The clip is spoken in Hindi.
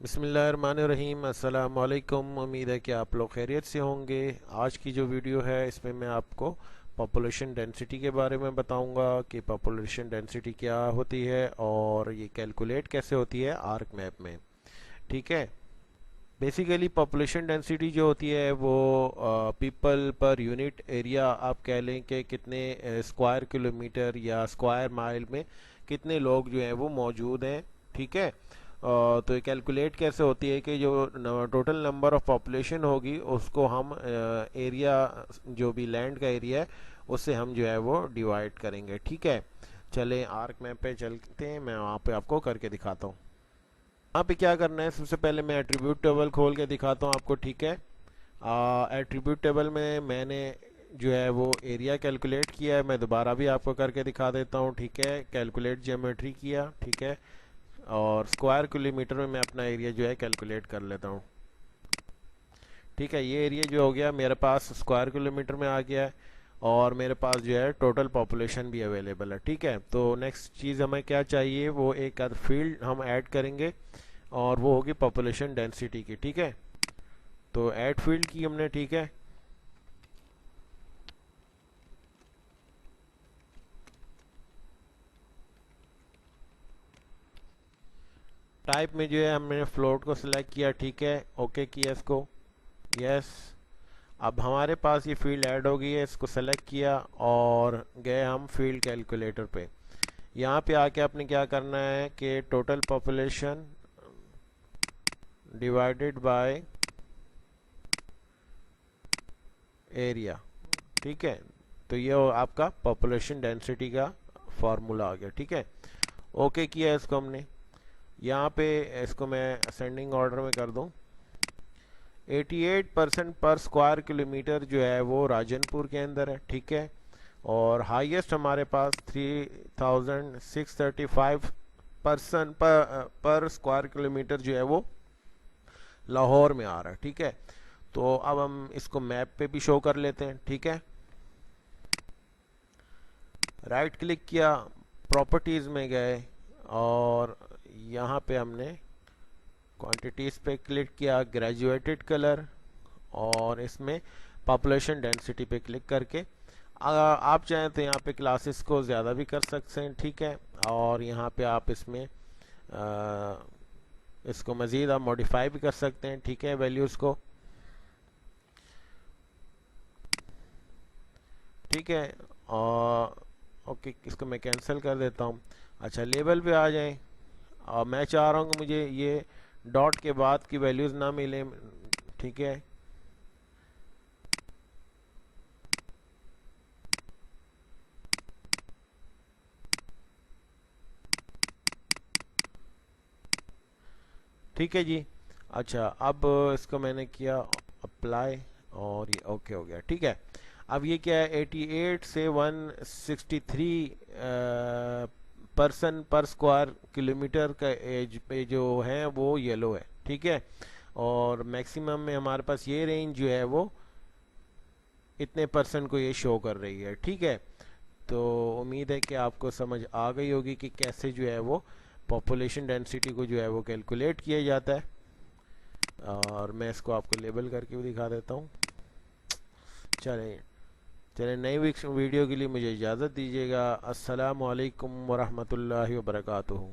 बिस्मिल्लाहिर्रहमानिर्रहीम। अस्सलाम वालेकुम। उम्मीद है कि आप लोग खैरियत से होंगे। आज की जो वीडियो है इसमें मैं आपको पॉपुलेशन डेंसिटी के बारे में बताऊंगा कि पॉपुलेशन डेंसिटी क्या होती है और ये कैलकुलेट कैसे होती है आर्क मैप में। ठीक है। बेसिकली पॉपुलेशन डेंसिटी जो होती है वो पीपल पर यूनिट एरिया, आप कह लें कि कितने स्क्वायर किलोमीटर या स्क्वायर माइल में कितने लोग जो हैं वो मौजूद हैं। ठीक है। तो ये कैलकुलेट कैसे होती है कि जो टोटल नंबर ऑफ पॉपुलेशन होगी उसको हम एरिया, जो भी लैंड का एरिया है उससे हम जो है वो डिवाइड करेंगे। ठीक है। चलें आर्क मैप पे चलते हैं, मैं वहाँ पे आपको करके दिखाता हूँ। यहाँ पे क्या करना है, सबसे पहले मैं एट्रीब्यूट टेबल खोल के दिखाता हूँ आपको। ठीक है। एट्रीब्यूट टेबल में मैंने जो है वो एरिया कैलकुलेट किया है, मैं दोबारा भी आपको करके दिखा देता हूँ। ठीक है। कैलकुलेट ज्योमेट्री किया। ठीक है। और स्क्वायर किलोमीटर में मैं अपना एरिया जो है कैलकुलेट कर लेता हूँ। ठीक है। ये एरिया जो हो गया मेरे पास स्क्वायर किलोमीटर में आ गया है और मेरे पास जो है टोटल पॉपुलेशन भी अवेलेबल है। ठीक है। तो नेक्स्ट चीज़ हमें क्या चाहिए, वो एक फील्ड हम ऐड करेंगे और वो होगी पॉपुलेशन डेंसिटी की। ठीक है। तो ऐड फील्ड की हमने। ठीक है। टाइप में जो है हमने फ्लोट को सिलेक्ट किया। ठीक है। ओके किया इसको। यस। अब हमारे पास ये फील्ड ऐड हो गई है, इसको सेलेक्ट किया और गए हम फील्ड कैलकुलेटर पे। यहाँ पे आके आपने क्या करना है कि total population divided by area. ठीक है। तो ये आपका पॉपुलेशन डेंसिटी का फॉर्मूला आ गया। ठीक है। ओके किया इसको हमने। यहाँ पे इसको मैं असेंडिंग ऑर्डर में कर दूँ। 88% पर स्क्वायर किलोमीटर जो है वो राजनपुर के अंदर है। ठीक है। और हाईएस्ट हमारे पास 3635 पर्सन पर स्क्वायर किलोमीटर जो है वो लाहौर में आ रहा है। ठीक है। तो अब हम इसको मैप पे भी शो कर लेते हैं। ठीक है। राइट क्लिक किया, प्रॉपर्टीज़ में गए और यहाँ पे हमने क्वांटिटीज़ पे क्लिक किया, ग्रेजुएटेड कलर, और इसमें पॉपुलेशन डेंसिटी पे क्लिक करके आप चाहें तो यहाँ पे क्लासेस को ज़्यादा भी कर सकते हैं। ठीक है। और यहाँ पे आप इसमें इसको मज़ीद आप मॉडिफाई भी कर सकते हैं। ठीक है। वैल्यूज़ को। ठीक है। और ओके, इसको मैं कैंसिल कर देता हूँ। अच्छा, लेबल पे आ जाएं। और मैं चाह रहा हूँ कि मुझे ये डॉट के बाद की वैल्यूज़ ना मिले। ठीक है। ठीक है जी। अच्छा, अब इसको मैंने किया अप्लाई और ये ओके हो गया। ठीक है। अब ये क्या है, 88 से 163 पर्सन पर स्क्वायर किलोमीटर का एज पे जो है वो येलो है। ठीक है। और मैक्सिमम में हमारे पास ये रेंज जो है वो इतने परसेंट को ये शो कर रही है। ठीक है। तो उम्मीद है कि आपको समझ आ गई होगी कि कैसे जो है वो पॉपुलेशन डेंसिटी को जो है वो कैलकुलेट किया जाता है। और मैं इसको आपको लेबल करके भी दिखा देता हूँ। चलें। चलें, नई वीडियो के लिए मुझे इजाज़त दीजिएगा। अस्सलाम वालेकुम वरहमतुल्लाहि वबरकातुहू।